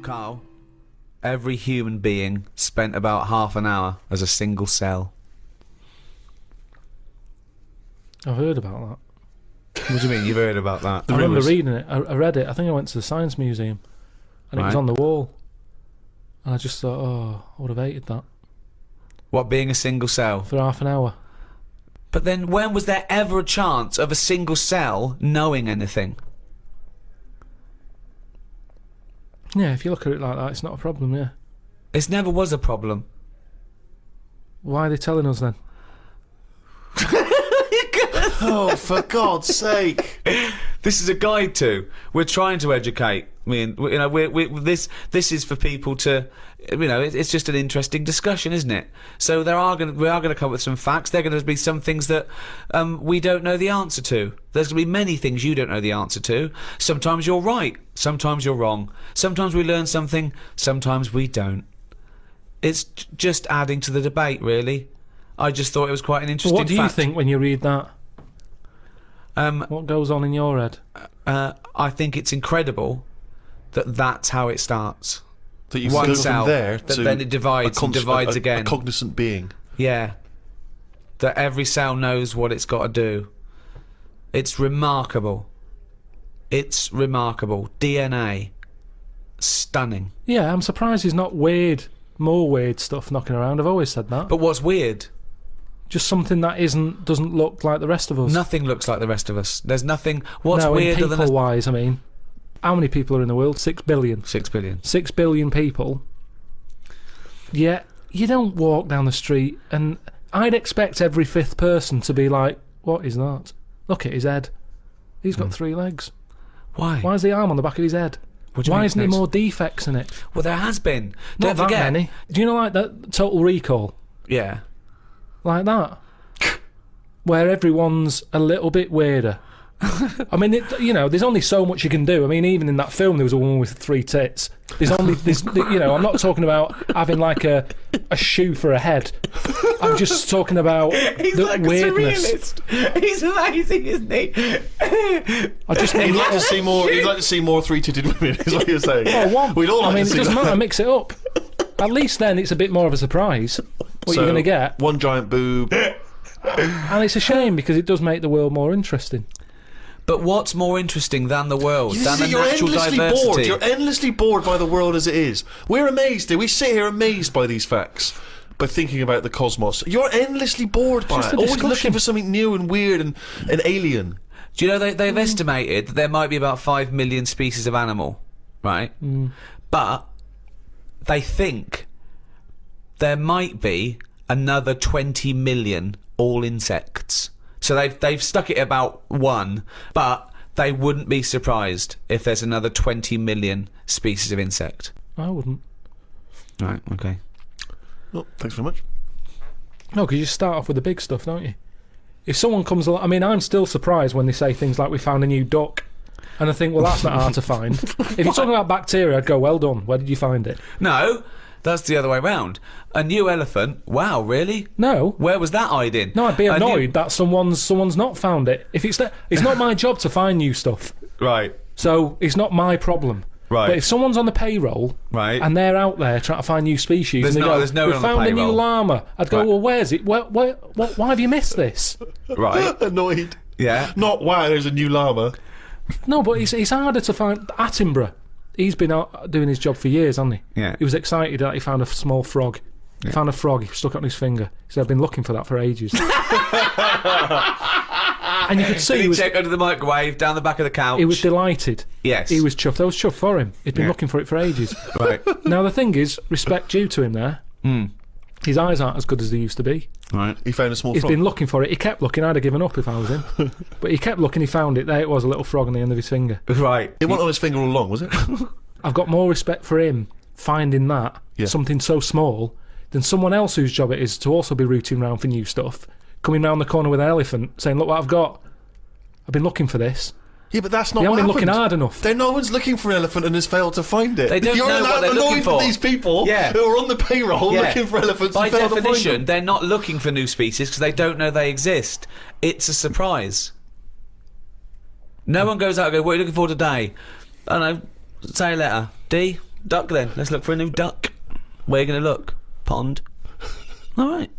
Carl, every human being spent about half an hour as a single cell. I've heard about that. What do you mean you've heard about that? I remember reading it. I read it. I think I went to the Science Museum and it was on the wall. And I just thought, oh, I would have hated that. What, being a single cell? For half an hour. But then when was there ever a chance of a single cell knowing anything? Yeah, if you look at it like that, it's not a problem, yeah. It never was a problem. Why are they telling us then? Oh, for God's sake! This is a guide to. We're trying to educate. I mean, you know, this is for people to, you know, it's just an interesting discussion, isn't it? So we are going to come up with some facts. There are going to be some things that we don't know the answer to. There's going to be many things you don't know the answer to. Sometimes you're right. Sometimes you're wrong. Sometimes we learn something. Sometimes we don't. It's just adding to the debate, really. I just thought it was quite an interesting fact. What do you think when you read that? What goes on in your head? I think it's incredible that that's how it starts. That you One go cell, from there that to then it divides and divides again. A cognizant being. Yeah. That every cell knows what it's got to do. It's remarkable. It's remarkable. DNA. Stunning. Yeah, I'm surprised there's not more weird stuff knocking around. I've always said that. But what's weird? Just something that doesn't look like the rest of us. Nothing looks like the rest of us. There's nothing. What's weirder than people-wise? I mean, how many people are in the world? 6 billion. 6 billion. 6 billion people. Yet you don't walk down the street, and I'd expect every fifth person to be like, "What is that? Look at his head. He's got 3 legs. Why? Why is the arm on the back of his head? Why isn't there more defects in it?" Well, there has been. Not Don't forget. that many. Do you know, like that Total Recall? Yeah. Like that, where everyone's a little bit weirder. I mean, you know, there's only so much you can do. I mean, even in that film, there was a woman with 3 tits. You know, I'm not talking about having like a shoe for a head. I'm just talking about He's the like weirdness. a surrealist. He's amazing, isn't he? I just mean, You'd like to see more. You'd like to see more 3-titted women. Is what you're saying? oh, one. We'd all like I mean, to see it doesn't that. matter. Mix it up. At least then it's a bit more of a surprise what you're going to get. One giant boob. And it's a shame because it does make the world more interesting. But what's more interesting than the world? Than the You're natural endlessly diversity? bored. You're endlessly bored by the world as it is. We're amazed. We sit here amazed by these facts, by thinking about the cosmos. You're endlessly bored by Just it. a Always discussion. looking for something new and weird and alien. Do you know they've estimated that there might be about 5 million species of animal, right? But they think there might be another 20 million all insects. So they've stuck it about 1, but they wouldn't be surprised if there's another 20 million species of insect. I wouldn't. Right, okay. Well, thanks very much. No, because you start off with the big stuff, don't you? If someone comes along, I mean, I'm still surprised when they say things like, "We found a new duck," and I think, well, that's not hard to find. If you're talking about bacteria, I'd go, "Well done. Where did you find it?" No, that's the other way round. A new elephant? Wow, really? No. Where was that hiding? No, I'd be A new- annoyed that someone's not found it. If it's not my job to find new stuff, Right, so it's not my problem. right. But if someone's on the payroll, Right. and they're out there trying to find new species, There's and they no- go, there's no "We one on the found a new payroll." llama," I'd go, Right. "Well, where's it? Why have you missed this?" Right. Annoyed. Yeah. Not, wow, there's a new llama. No, but it's harder to find. Attenborough, he's been out doing his job for years, hasn't he? Yeah. He was excited that he found a small frog. He found a frog, he stuck it on his finger. He said, "I've been looking for that for ages." And you could see Did he check under the microwave, down the back of the couch? he was delighted. Yes. He was chuffed. I was chuffed for him. He'd been Yeah. looking for it for ages. Right. Now, the thing is, respect due to him there. His eyes aren't as good as they used to be. Right. He found a small He's frog. been looking for it. He kept looking. I'd have given up if I was him. But he kept looking, he found it. There it was, a little frog on the end of his finger. Right. It wasn't on his finger all along, was it? I've got more respect for him finding that, Yeah. something so small, than someone else whose job it is to also be rooting around for new stuff, coming round the corner with an elephant, saying, "Look what I've got. I've been looking for this." Yeah, but that's not They what haven't been happened. looking hard enough. No one's looking for an elephant and has failed to find it. They don't You're know what they're looking annoyed for. with these people Yeah. who are on the payroll Yeah. looking for elephants By and failed to find definition, them. they're not looking for new species because they don't know they exist. It's a surprise. No one goes out and goes, "What are you looking for today?" I don't know. Say a letter. D? Duck then. Let's look for a new duck. Where are you going to look? Pond. All right.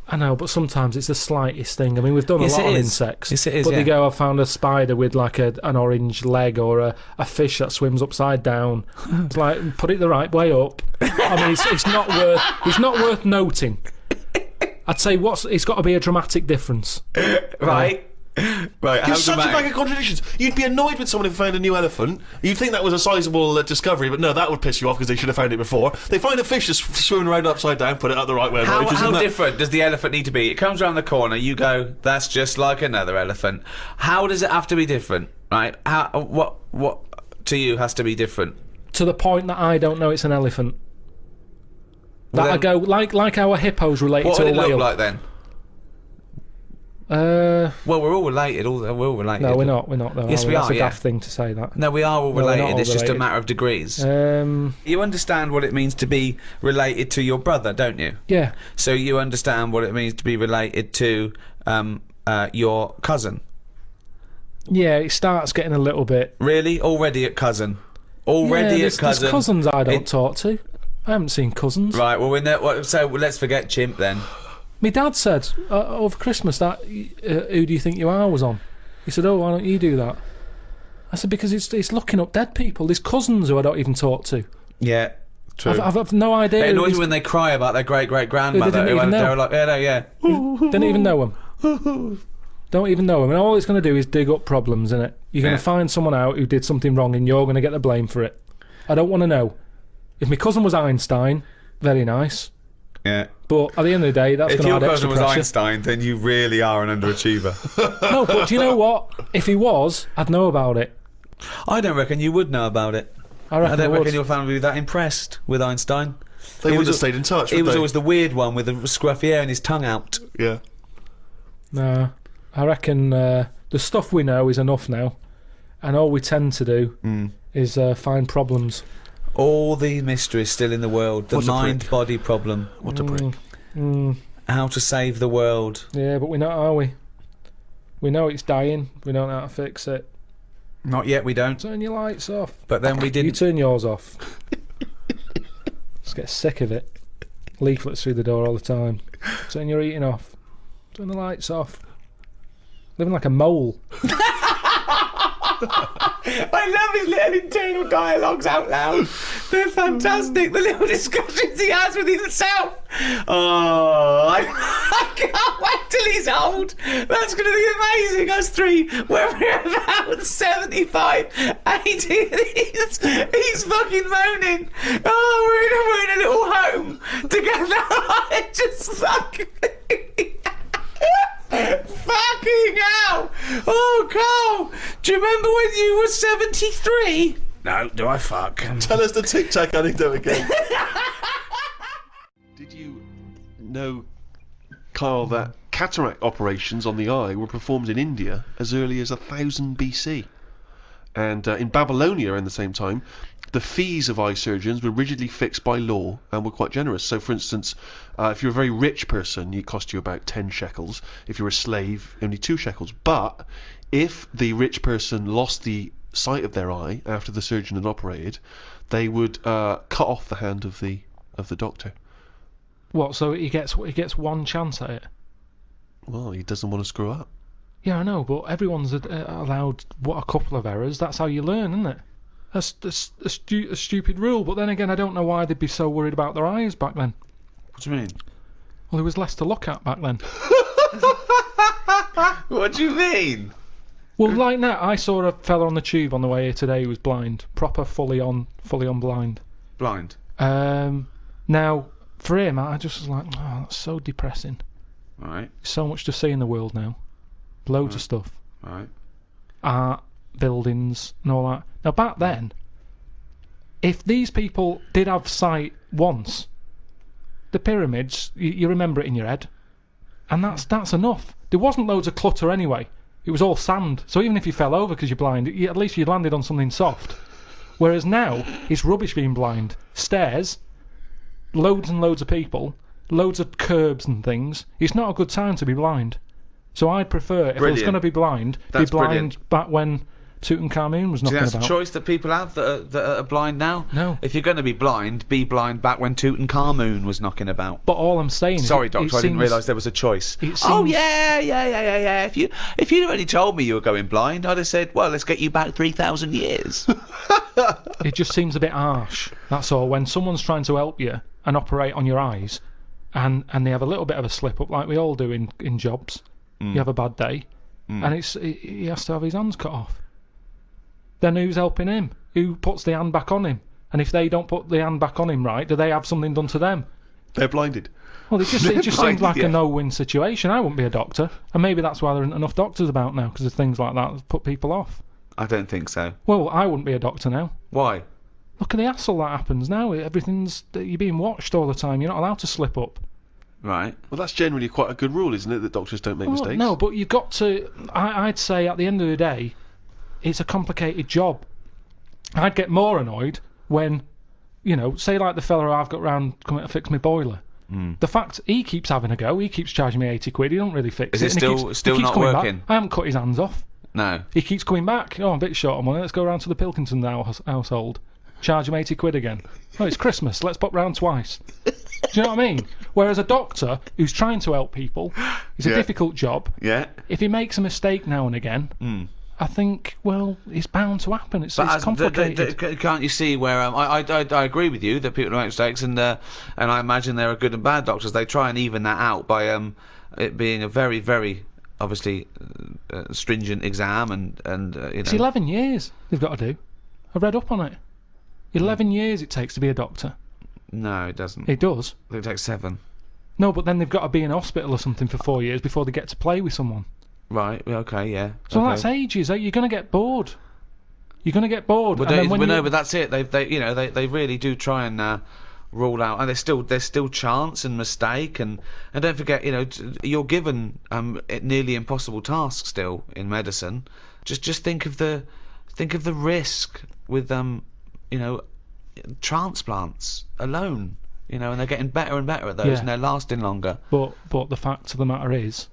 I know, but sometimes it's the slightest thing. I mean, we've done Yes, a lot it on is. insects. Yes, it is, But yeah. they go, I found a spider with like an orange leg, or a fish that swims upside down. It's like, put it the right way up. I mean, it's not worth noting. I'd say it's got to be a dramatic difference. Right. Right. You're How such a dramatic? bag of contradictions. You'd be annoyed with someone who found a new elephant. You'd think that was a sizable discovery, but no, that would piss you off because they should have found it before. They find a fish just swimming around upside down, put it up the right way. How different does the elephant need to be? It comes around the corner, you go, that's just like another elephant. How does it have to be different, right? What to you has to be different? To the point that I don't know it's an elephant. Well, That I then- go, like our hippos related What to would a it look whale. like then? Well, we're all related. We're all related. no, we're not though. Yes, are we That's are, a yeah. daft thing to say that. No, we are all No, we're not related. all It's just a related. matter of degrees. Um, You understand what it means to be related to your brother, don't you? yeah. So you understand what it means to be related to your cousin. Yeah, it starts getting a little bit... Really? Already at cousin? Already yeah, at cousin? There's cousins I don't It- talk to. I haven't seen cousins. Right, well, so let's forget chimp then. My dad said over Christmas that who do you think you are was on. He said, oh, why don't you do that? I said, because it's looking up dead people. There's cousins who I don't even talk to. Yeah, true. I've no idea. It who annoys these- me when they cry about their great-great-grandmother. They didn't even know. They're like, yeah. Didn't even know them. Don't even know them. And all it's going to do is dig up problems, innit? You're going Yeah. to find someone out who did something wrong and you're going to get the blame for it. I don't want to know. If my cousin was Einstein, very nice. Yeah. But at the end of the day, that's If going to your add cousin extra was pressure. Einstein, then you really are an underachiever. No, but do you know what? If he was, I'd know about it. I don't reckon you would know about it. I reckon I don't I would. reckon your family would be that impressed with Einstein. They He would was have a- stayed in touch. He would was they? always the weird one with the scruffy hair and his tongue out. Yeah. No, I reckon the stuff we know is enough now. And all we tend to do is find problems. All the mysteries still in the world. The What a prick. mind-body problem. What a prick. How to save the world. Yeah, but we're not, are we? We know it's dying. We don't know how to fix it. Not yet, we don't. Turn your lights off. But then we You didn't. turn yours off. Just get sick of it. Leaflets through the door all the time. Turn your eating off. Turn the lights off. Living like a mole. I love his little internal dialogues out loud. They're fantastic. The little discussions he has with himself. Oh, I can't wait till he's old. That's going to be amazing. Us three, when we're about 75, 80, he's fucking moaning. Oh, we're in a little home together. Just fucking... Fucking hell! Oh, Carl! Do you remember when you were 73? No, do I fuck? Tell us the Tic Tac anecdote again. Did you know, Carl, that cataract operations on the eye were performed in India as early as 1000 BC? And in Babylonia, in the same time, the fees of eye surgeons were rigidly fixed by law and were quite generous. So, for instance, if you're a very rich person, it cost you about 10 shekels. If you're a slave, only 2 shekels. But if the rich person lost the sight of their eye after the surgeon had operated, they would cut off the hand of the doctor. What? So he gets one chance at it? Well, he doesn't want to screw up. Yeah, I know, but everyone's allowed a couple of errors. That's how you learn, isn't it? That's a stupid rule. But then again, I don't know why they'd be so worried about their eyes back then. What do you mean? Well, there was less to look at back then. What do you mean? Well, like now, I saw a fella on the tube on the way here today who was blind, proper fully on blind. Blind. Now, for him, I just was like, oh, that's so depressing. Right, So much to see in the world now. Loads of stuff. right. Art, buildings, and all that. Now, back then, if these people did have sight once, the pyramids, you remember it in your head, and that's enough. There wasn't loads of clutter anyway. It was all sand, so even if you fell over because you're blind, at least you landed on something soft. Whereas now, it's rubbish being blind. Stairs, loads and loads of people, loads of curbs and things. It's not a good time to be blind. So I'd prefer, if I was Brilliant. going to be blind, That's be blind brilliant. back when Tutankhamun was See, knocking that's about. a choice that people have that are blind now. No. If you're going to be blind back when Tutankhamun was knocking about. But all I'm saying is... Sorry, it Doctor, I didn't seems- realise there was a choice. it Oh, seems- yeah. If you'd already told me you were going blind, I'd have said, well, let's get you back 3,000 years. It just seems a bit harsh, that's all. When someone's trying to help you and operate on your eyes, and they have a little bit of a slip-up, like we all do in jobs. You have a bad day, and he has to have his hands cut off. Then who's helping him? Who puts the hand back on him? And if they don't put the hand back on him right, do they have something done to them? They're blinded. Well, it just seems Blinded, like yeah. a no-win situation. I wouldn't be a doctor, and maybe that's why there aren't enough doctors about now, because of things like that put people off. I don't think so. Well, I wouldn't be a doctor now. Why? Look at the hassle that happens now. You're being watched all the time. You're not allowed to slip up. Right. Well, that's generally quite a good rule, isn't it? That doctors don't make mistakes. No, but you've got to... I'd say at the end of the day, it's a complicated job. I'd get more annoyed when, say like the fella I've got round coming to fix my boiler. The fact he keeps having a go, he keeps charging me 80 quid, he don't really fix Is it. it and still he keeps not coming back. working? I haven't cut his hands off. No. He keeps coming back. Oh, I'm a bit short on money. Let's go round to the Pilkington household. Charge him 80 quid again. Oh, it's Christmas. Let's pop round twice. Do you know what I mean? Whereas a doctor who's trying to help people, it's a Yeah. difficult job. Yeah. If he makes a mistake now and again, I think, well, it's bound to happen. It's complicated. Can't you see where I agree with you that people make mistakes, and I imagine there are good and bad doctors. They try and even that out by it being a very, very obviously stringent exam, and It's 11 years they've got to do. I read up on it. 11 years it takes to be a doctor. No, it doesn't. It does. It takes 7. No, but then they've got to be in a hospital or something for 4 years before they get to play with someone. Right. Okay. Yeah. So okay. that's ages. You're going to get bored. You're going to get bored. But, and then when you- but that's it. They really do try and rule out, and there's still chance and mistake, and don't forget, you're given nearly impossible tasks still in medicine. Just think of the risk with transplants alone. And they're getting better and better at those, Yeah. and they're lasting longer. But the fact of the matter is,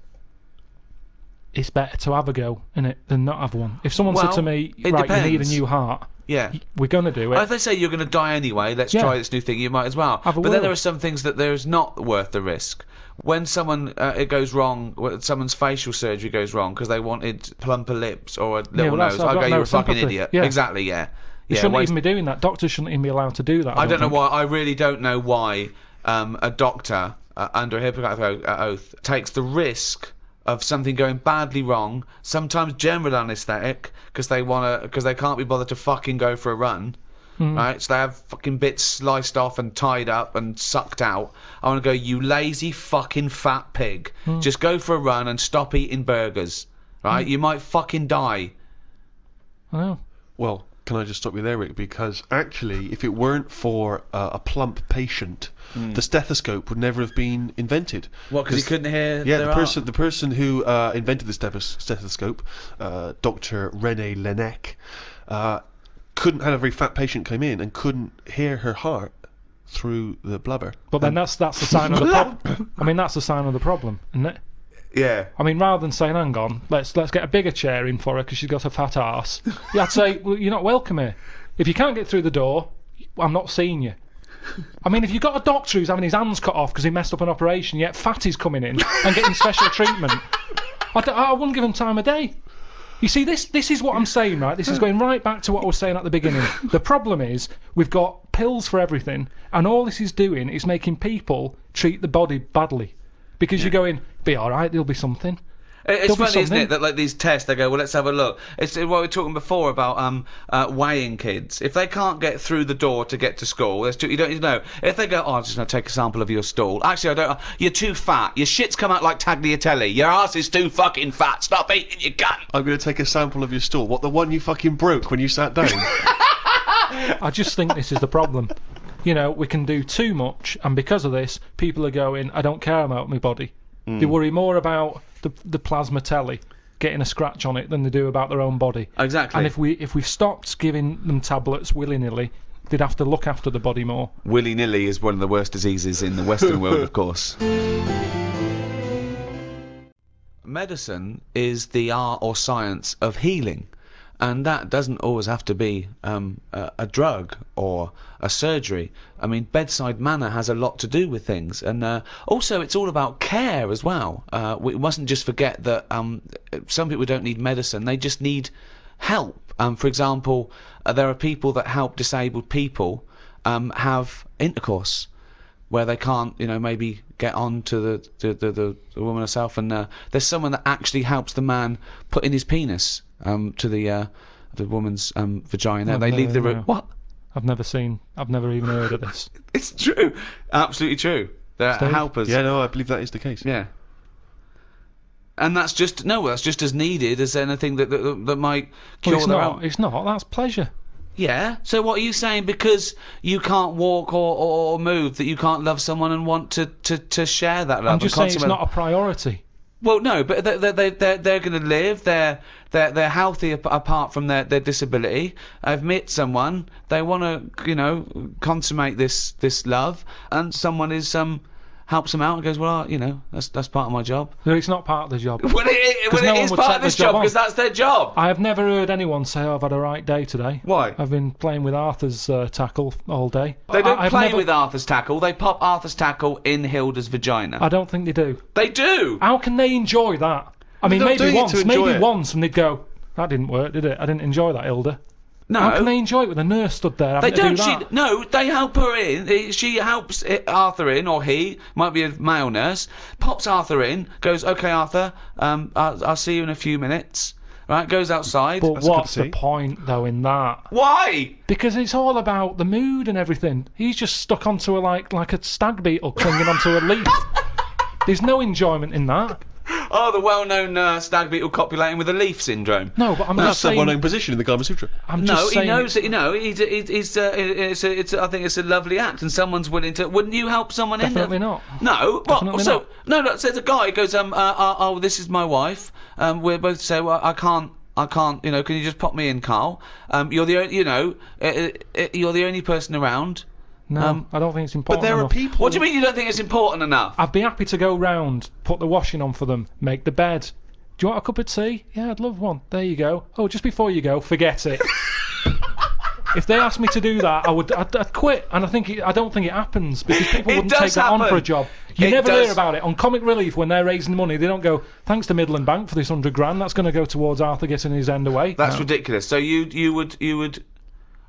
it's better to have a go, innit, than not have one. If someone said to me, it right, you need a depends. new heart, Yeah. we're going to do it. If they say you're going to die anyway, let's Yeah. try this new thing, you might as well. Have a But then whirl. there are some things that there's not worth the risk. When someone it goes wrong, someone's facial surgery goes wrong because they wanted plumper lips or a little well, that's- nose, I've I got go, no you're a fucking sympathy. idiot. Yeah. Exactly, yeah. They Yeah, shouldn't waste- even be doing that. Doctors shouldn't even be allowed to do that. I don't know think. why. I really don't know why a doctor under a Hippocratic oath takes the risk of something going badly wrong, sometimes general anaesthetic, because they can't be bothered to fucking go for a run. Right, so they have fucking bits sliced off and tied up and sucked out. I want to go, you lazy fucking fat pig. Just go for a run and stop eating burgers. Right, you might fucking die. I know. Well, can I just stop you there, Rick? Because actually, if it weren't for a plump patient, the stethoscope would never have been invented. What? Because he couldn't hear. Yeah, their the person who invented the stethoscope, Dr. René Laennec, couldn't have a very fat patient come in and couldn't hear her heart through the blubber. But then that's the sign of the problem. I mean, that's the sign of the problem, isn't it? Yeah. I mean, rather than saying, hang on, let's get a bigger chair in for her because she's got a fat arse, I'd say, well, you're not welcome here. If you can't get through the door, I'm not seeing you. I mean, if you've got a doctor who's having his hands cut off because he messed up an operation, yet fatty's coming in and getting special treatment, I wouldn't give him time of day. You see, this is what I'm saying, right? This is going right back to what I was saying at the beginning. The problem is we've got pills for everything, and all this is doing is making people treat the body badly. Because you're going, be all right, there'll be something. It's There'll be funny, isn't something. it, that like these tests, they go, well, let's have a look. It's what we were talking before about weighing kids. If they can't get through the door to get to school, you don't know. If they go, oh, I'm just going to take a sample of your stool. Actually, I don't. You're too fat. Your shit's come out like tagliatelle. Your ass is too fucking fat. Stop eating your gun. I'm going to take a sample of your stool. What, the one you fucking broke when you sat down? I just think this is the problem. We can do too much, and because of this, people are going, I don't care about my body. They worry more about the plasma telly getting a scratch on it than they do about their own body. Exactly. And if we stopped giving them tablets willy-nilly, they'd have to look after the body more. Willy-nilly is one of the worst diseases in the Western world, of course. Medicine is the art or science of healing. And that doesn't always have to be a drug or a surgery. I mean, bedside manner has a lot to do with things, and also it's all about care as well. We mustn't just forget that some people don't need medicine; they just need help. For example, there are people that help disabled people have intercourse where they can't, maybe get on to the woman herself, and there's someone that actually helps the man put in his penis to the woman's vagina. They leave the room. What? I've never even heard of this. It's true, absolutely true. They're Steve? helpers. Yeah, no, I believe that is the case. Yeah. And that's just as needed as anything that might cure Well, their own. it's not. That's pleasure. Yeah. So what are you saying? Because you can't walk or move, that you can't love someone and want to share that love? I'm just saying it's not a priority. Well, no, but they're going to live. They're healthy apart from their disability. I've met someone. They want to consummate this love, and someone helps them out and goes, well, that's part of my job. No, it's not part of the job. Well, it no one is would part take of the this job job because that's their job. I have never heard anyone say, I've had a right day today. Why? I've been playing with Arthur's tackle all day. They don't I've play never- with Arthur's tackle. They pop Arthur's tackle in Hilda's vagina. I don't think they do. They do. How can they enjoy that? I mean, They're not maybe doing it to enjoy it. once, and they'd go, that didn't work, did it? I didn't enjoy that, Hilda. No. How can they enjoy it with a nurse stood there They having don't. to do that? No, they help her in. She helps Arthur in, or he might be a male nurse. Pops Arthur in. Goes, okay, Arthur. I'll see you in a few minutes. Right. Goes outside. But That's a cup what's of the tea. point, though, in that? Why? Because it's all about the mood and everything. He's just stuck onto like a stag beetle clinging onto a leaf. There's no enjoyment in that. Oh, the well-known stag beetle copulating with a leaf syndrome. No, but I'm That's just the saying. well-known position in the Kama Sutra. I'm No, just he saying, knows that. I think it's a lovely act, and someone's willing to. Wouldn't you help someone Definitely in? not. No. Definitely so not. no. Look, so the guy goes, oh, this is my wife. We're both say, well, I can't. Can you just pop me in, Carl? You're the you're the only person around. No, I don't think it's But important there are enough. people. What do you mean you don't think it's important enough? I'd be happy to go round, put the washing on for them, make the bed. Do you want a cup of tea? Yeah, I'd love one. There you go. Oh, just before you go, forget it. If they asked me to do that, I'd quit. And I don't think it happens because people It wouldn't does take that on happen. for a job. You It never does. hear about it on Comic Relief when they're raising money. They don't go, thanks to Midland Bank for this £100. That's going to go towards Arthur getting his end away. That's No. ridiculous. So you would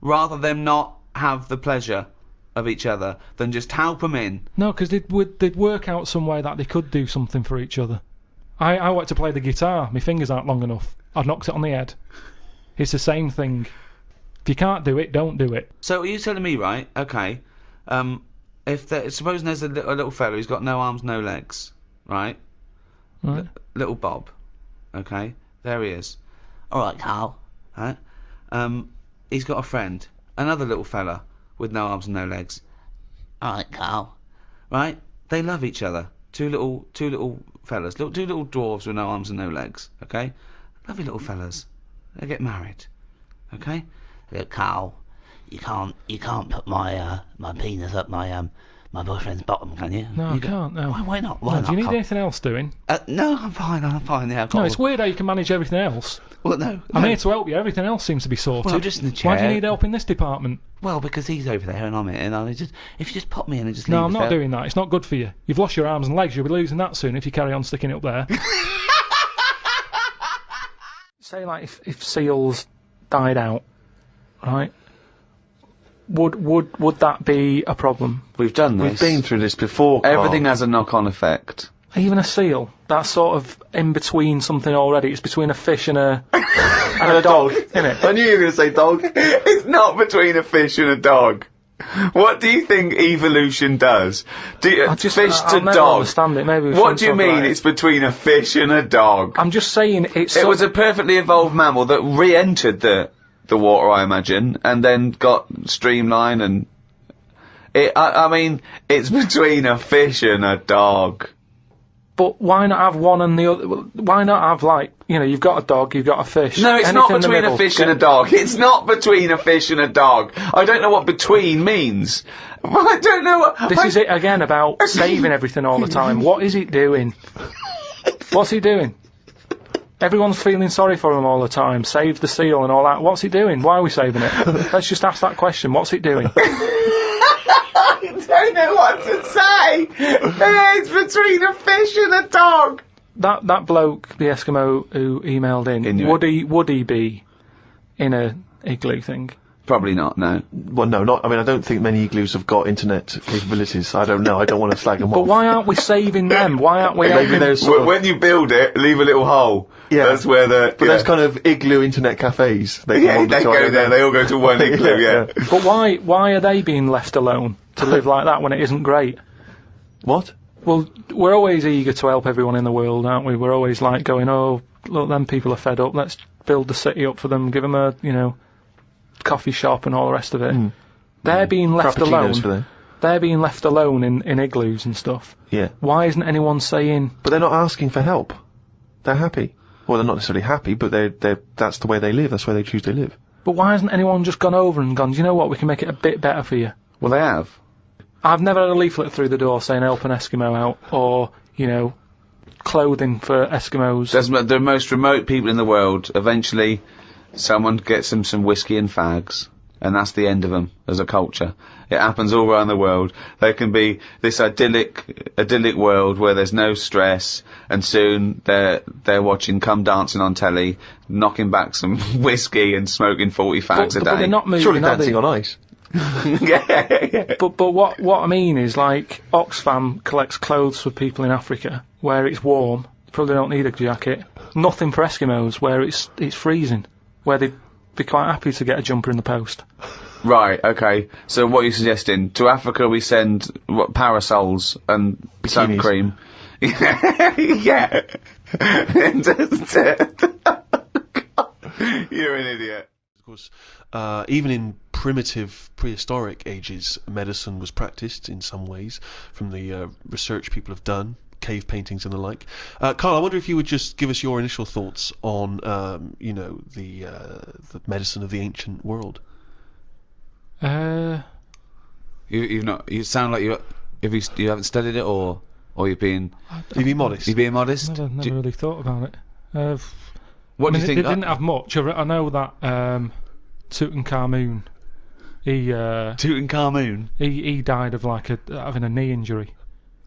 rather them not have the pleasure of each other than just help them in. No, because they'd work out some way that they could do something for each other. I like to play the guitar. My fingers aren't long enough. I've knocked it on the head. It's the same thing. If you can't do it, don't do it. So are you telling me, right? Okay. Supposing there's a little fella who's got no arms, no legs, right? Right? Little Bob. Okay. There he is. All right, Carl. Right. He's got a friend, another little fella with no arms and no legs. All right, Carl. Right. They love each other. Two little fellas, two little dwarves with no arms and no legs. Okay. Lovely little fellas. They get married. Okay. Look, Carl, you can't put my penis up my boyfriend's bottom, can you? No, I can't. No. Why not? No, do you need anything else doing? No, I'm fine. Yeah, No, it's weird how you can manage everything else. Well, no. I'm here to help you. Everything else seems to be sorted. Well, just in the chair. Why do you need help in this department? Well, because he's over there and I'm here, and if you just pop me in and just leave No, I'm us not there. doing that. It's not good for you. You've lost your arms and legs. You'll be losing that soon if you carry on sticking it up there. Say, like, if seals died out, right? Would that be a problem? We've done We've been through this before, Carl. Everything has a knock-on effect. Even a seal, that's sort of in between something already. It's between a fish and a dog, isn't it? I knew you were going to say dog. It's not between a fish and a dog. What do you think evolution does? I'll Fish I'll to never dog. understand it. Maybe we What shouldn't do you talk mean about it. it's between a fish and a dog? I'm just saying it's. It was a perfectly evolved mammal that re-entered the water, I imagine, and then got streamlined and... I mean, it's between a fish and a dog. But why not have one and the other? Why not have, like, you've got a dog, you've got a fish. No, it's anything not in the between a middle. fish and a dog. It's not between a fish and a dog. I don't know what between means. I don't know what... This is it again about saving everything all the time. What is it doing? What's he doing? Everyone's feeling sorry for him all the time. Save the seal and all that. What's it doing? Why are we saving it? Let's just ask that question. What's it doing? I don't know what to say. It's between a fish and a dog. That bloke, the Eskimo who emailed in, would he be in a igloo thing? Probably not. No. Well, no, not. I mean, I don't think many igloos have got internet capabilities. I don't know. I don't want to slag them off. But why aren't we saving them? Why aren't we? Maybe there's sort of, When you build it, leave a little hole. Yeah. That's where the. but there's kind of igloo internet cafes. They They go there. They all go to one igloo. Yeah. But why are they being left alone to live like that when it isn't great? What? Well, we're always eager to help everyone in the world, aren't we? We're always like going, oh, look, them people are fed up. Let's build the city up for them. Give them a, coffee shop and all the rest of it. They're being left Frappuccinos for alone. them. They're being left alone in igloos and stuff. Yeah. Why isn't anyone saying? But they're not asking for help. They're happy. Well, they're not necessarily happy, but that's the way they live. That's where they choose to live. But why hasn't anyone just gone over and gone, do you know what, we can make it a bit better for you? Well, they have. I've never had a leaflet through the door saying help an Eskimo out, or, clothing for Eskimos. That's the most remote people in the world. Eventually, someone gets them some whiskey and fags, and that's the end of them as a culture. It happens all around the world. They can be this idyllic world where there's no stress, and soon they're watching Come Dancing on telly, knocking back some whiskey and smoking 40 fags a day. But they're not moving, Surely are dancing they? on ice. Yeah. But what I mean is, like, Oxfam collects clothes for people in Africa where it's warm. They probably don't need a jacket. Nothing for Eskimos where it's freezing, where they'd be quite happy to get a jumper in the post. Right, okay. So what are you suggesting? To Africa we send parasols and sun Bikinis. cream. Yeah. You're an idiot. Of course, even in primitive prehistoric ages, medicine was practiced in some ways from the research people have done, cave paintings and the like. Carl, I wonder if you would just give us your initial thoughts on, the medicine of the ancient world. You've not. You sound like you haven't studied it, or you've been. You be modest. You being modest. Never really thought about it. What do you They think? didn't have much. I know that Tutankhamun, Tutankhamun. he died of having a knee injury,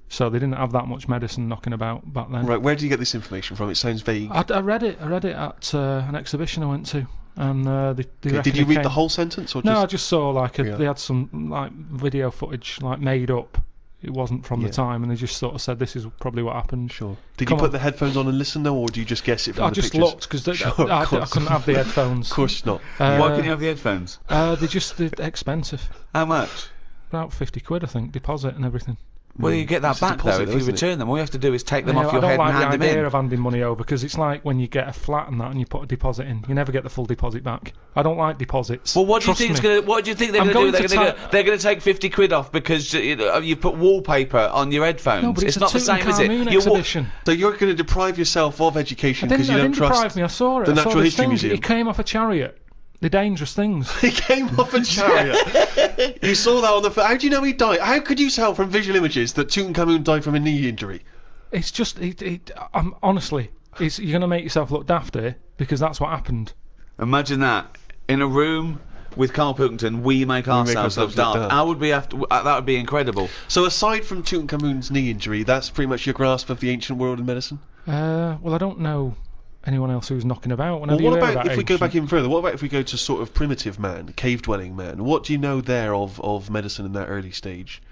so they didn't have that much medicine knocking about back then. Right, where do you get this information from? It sounds vague. I read it at an exhibition I went to, and they Okay, did you read the whole sentence, or just? No, I just saw Yeah. they had some video footage made up. It wasn't from the time, and they just sort of said this is probably what happened. Sure. Did you put the headphones on and listen though, or do you just guess it from I the just pictures? looked because Sure, I of course. couldn't have the headphones. Of course not. Why couldn't you have the headphones? They're expensive. How much? About £50, I think, deposit and everything. Well, you get that It's a back deposit, though if you isn't it? return them. All you have to do is take them off I your don't head like and hand the them idea in. of handing money over because it's like when you get a flat and that and you put a deposit in, you never get the full deposit back. I don't like deposits. Well, what do you Trust think? me. What do you think they're I'm going to do? going to They're going to take 50 quid off because you put wallpaper on your headphones. No, but it's not the same, is it? Tutankhamun You exhibition. So you're going to deprive yourself of education because you I don't didn't trust deprive me. I saw it. the I saw Natural these History things. Museum. It came off a chariot. They're dangerous things. He came off a chariot. You saw that on the. How do you know he died? How could you tell from visual images that Tutankhamun died from a knee injury? It's just, honestly, you're going to make yourself look daft here because that's what happened. Imagine that in a room with Karl Pilkington, we make ourselves look daft. How would we have to? That would be incredible. So aside from Tutankhamun's knee injury, that's pretty much your grasp of the ancient world in medicine. Well, I don't know anyone else who's knocking about. Well, what about if we go back even further? What about if we go to sort of primitive man, cave dwelling man? What do you know there of medicine in that early stage?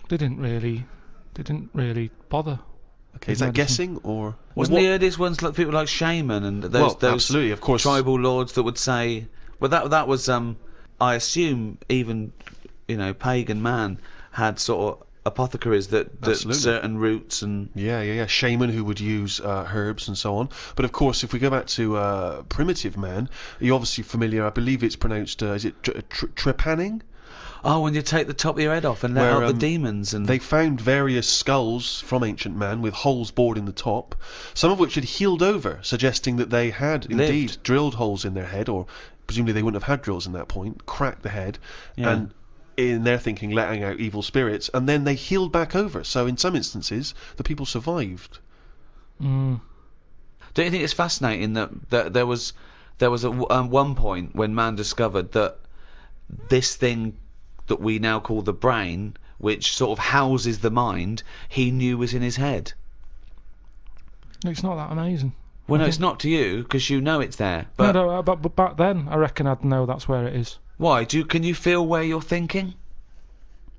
They didn't really bother. Okay, is that guessing or Wasn't the earliest ones like people like shaman and those absolutely, of course, tribal lords that would say, well, that was I assume even pagan man had sort of apothecaries that Absolutely. certain roots and Yeah. Shaman who would use herbs and so on. But of course, if we go back to primitive man, you're obviously familiar. I believe it's pronounced. Is it trepanning? oh, when you take the top of your head off and let Where, out the demons and They found various skulls from ancient man with holes bored in the top, some of which had healed over, suggesting that they had indeed drilled holes in their head, or presumably they wouldn't have had drills in that point, cracked the head, Yeah. and in their thinking, letting out evil spirits, and then they healed back over. So in some instances, the people survived. Mm. Don't you think it's fascinating that there was one point when man discovered that this thing that we now call the brain, which sort of houses the mind, he knew was in his head. It's not that amazing. Well, no, it's not to you, because you know it's there. But No, but back then, I reckon I'd know that's where it is. why? Can you feel where you're thinking?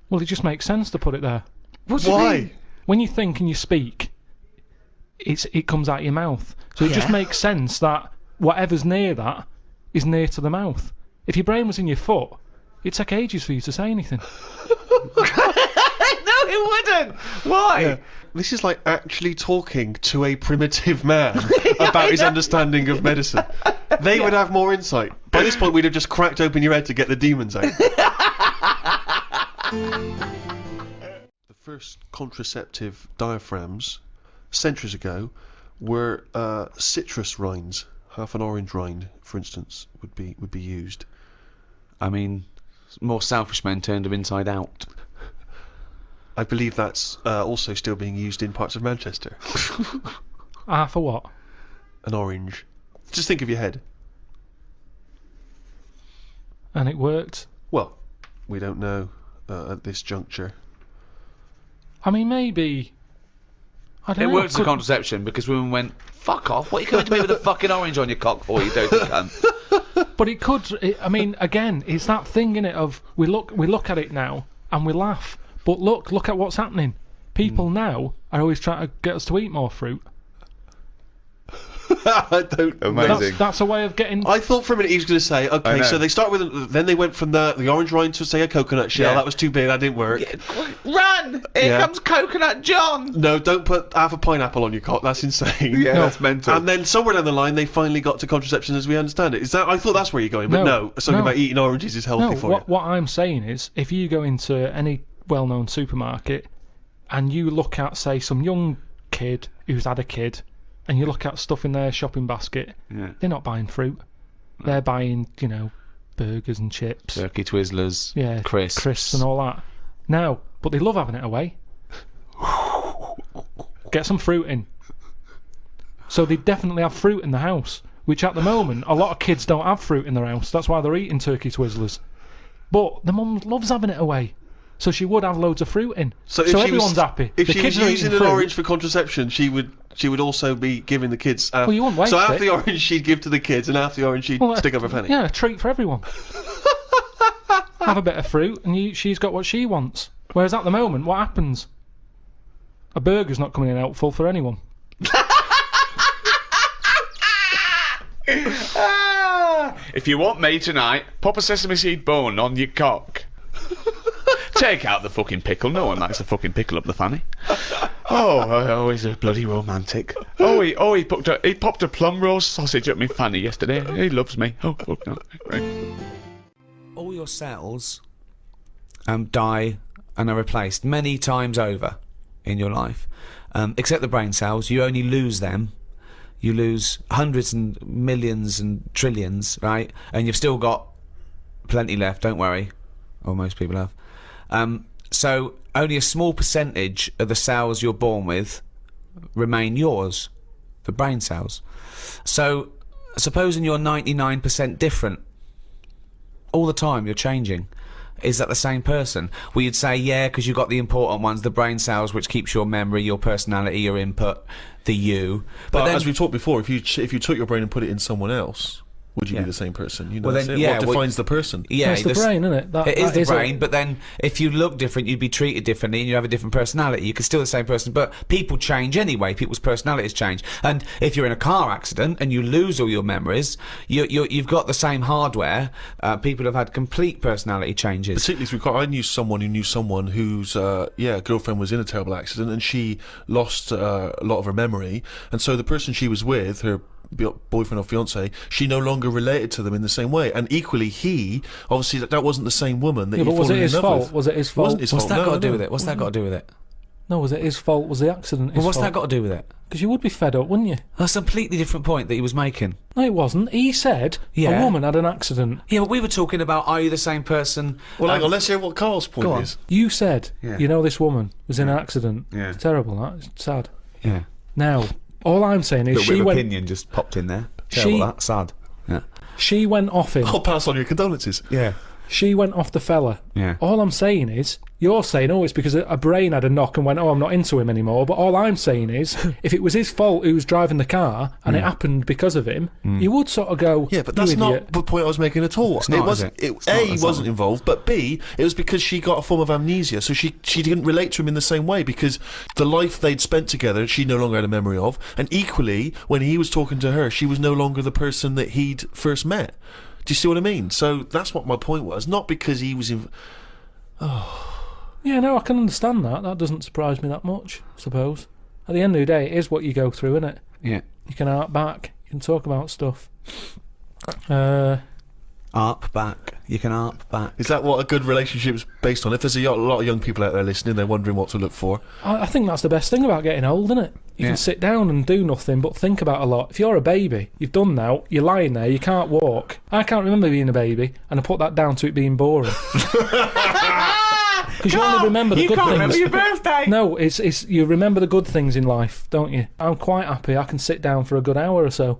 Well, it just makes sense to put it there. What do you mean? When you think and you speak, it comes out your mouth. So it just makes sense that whatever's near that is near to the mouth. If your brain was in your foot, it'd take ages for you to say anything. No, it wouldn't. Why? Yeah. This is like actually talking to a primitive man about his understanding of medicine. They would have more insight. By this point, we'd have just cracked open your head to get the demons out. The first contraceptive diaphragms, centuries ago, were citrus rinds. Half an orange rind, for instance, would be used. I mean, more selfish men turned them inside out. I believe that's also still being used in parts of Manchester. For what? An orange. Just think of your head. And it worked. Well, we don't know at this juncture. I mean, maybe... I don't It know. worked as a contraception because women went, fuck off, what are you coming to me with a fucking orange on your cock for, you dirty cunt? But it could... I mean, again, it's that thing, innit, of we look at it now and we laugh. But look at what's happening. People now are always trying to get us to eat more fruit. I don't know. Amazing. That's a way of getting... I thought for a minute he was going to say, I okay, know. so they start with, then they went from the orange rind to, say, a coconut shell. Yeah. That was too big, that didn't work. Run! Here Yeah. comes Coconut John! No, don't put half a pineapple on your cock, that's insane. Yeah, that's mental. And then somewhere down the line, they finally got to contraception as we understand it. Is that? I thought that's where you're going, but no, something about eating oranges is healthy for you. What I'm saying is, if you go into any well-known supermarket and you look at, say, some young kid who's had a kid, and you look at stuff in their shopping basket, they're not buying fruit. They're buying, burgers and chips. Turkey Twizzlers, Yeah, crisps and all that. No, but they love having it away. Get some fruit in. So they definitely have fruit in the house, which at the moment, a lot of kids don't have fruit in their house. That's why they're eating Turkey Twizzlers. But the mum loves having it away. So she would have loads of fruit in. So if she everyone's was, happy. If the she kids was are using eating an fruit. orange for contraception, she would also be giving the kids. Well, you wouldn't waste so half it. the orange she'd give to the kids, and half the orange she'd stick up her fanny. Yeah, a treat for everyone. Have a bit of fruit, and she's got what she wants. Whereas at the moment, what happens? A burger's not coming in helpful for anyone. If you want me tonight, pop a sesame seed bone on your cock. Take out the fucking pickle. No one likes a fucking pickle up the fanny. Oh, he's a bloody romantic. He popped a plum roast sausage up my fanny yesterday. He loves me. Oh, fuck no. Right. All your cells die and are replaced many times over in your life. Except the brain cells, you only lose them. You lose hundreds and millions and trillions, right? And you've still got plenty left, don't worry. Or most people have. So only a small percentage of the cells you're born with remain yours, the brain cells. So supposing you're 99% different, all the time you're changing. Is that the same person? Well, you'd say, yeah, because you've got the important ones, the brain cells, which keeps your memory, your personality, your input, the you. But then, as we've talked before, if you took your brain and put it in someone else, would you be the same person? You know, Well, that's then, it. yeah, What defines the person? yeah, It's the brain, isn't it? It is that the brain, but then if you look different, you'd be treated differently and you have a different personality. You could still be the same person, but people change anyway. People's personalities change. And if you're in a car accident and you lose all your memories, you've got the same hardware. People have had complete personality changes. Particularly through car. I knew someone who knew someone whose girlfriend was in a terrible accident and she lost a lot of her memory, and so the person she was with, her boyfriend or fiance, she no longer related to them in the same way. And equally, he obviously that wasn't the same woman that Yeah, he but was it fallen in his love fault? with. Was it his It fault? wasn't his What's fault. that No, got to do no. with it? What's that got to do with it? No, was it his fault? Was the accident his Well, what's fault? that got to do with it? Because you would be fed up, wouldn't you? That's a completely different point that he was making. No, it wasn't. He said Yeah. a woman had an accident. Yeah, but we were talking about, are you the same person? Well, hang on, let's hear what Carl's point Go on. is. You said, Yeah. you know, this woman was in an accident. Yeah. It's terrible, that. It's sad. Yeah. Now, all I'm saying is Little bit she of went, opinion just popped in there. Terrible, that. Sad. Yeah. she went off him. I'll pass on your condolences. Yeah. She went off the fella. Yeah. All I'm saying is, you're saying, oh, it's because a brain had a knock and went, oh, I'm not into him anymore. But all I'm saying is, if it was his fault who was driving the car and it happened because of him, you would sort of go, Yeah, but "You that's idiot." not the point I was making at all. It's not, it was is it? It's A, not, he that's wasn't not. involved, but B, it was because she got a form of amnesia, so she didn't relate to him in the same way because the life they'd spent together, she no longer had a memory of, and equally, when he was talking to her, she was no longer the person that he'd first met. Do you see what I mean? So that's what my point was. Not because he was in. Yeah, no, I can understand that. That doesn't surprise me that much, I suppose. At the end of the day, it is what you go through, isn't it? Yeah. You can hark back. You can talk about stuff. Arp back. You can arp back. Is that what a good relationship is based on? If there's a lot of young people out there listening, they're wondering what to look for. I think that's the best thing about getting old, isn't it? You Yeah. can sit down and do nothing but think about a lot. If you're a baby, you've done now, you're lying there, you can't walk. I can't remember being a baby, and I put that down to it being boring. Because you only remember the You good can't things. remember your birthday. No, it's you remember the good things in life, don't you? I'm quite happy I can sit down for a good hour or so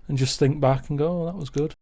and just think back and go, oh, that was good.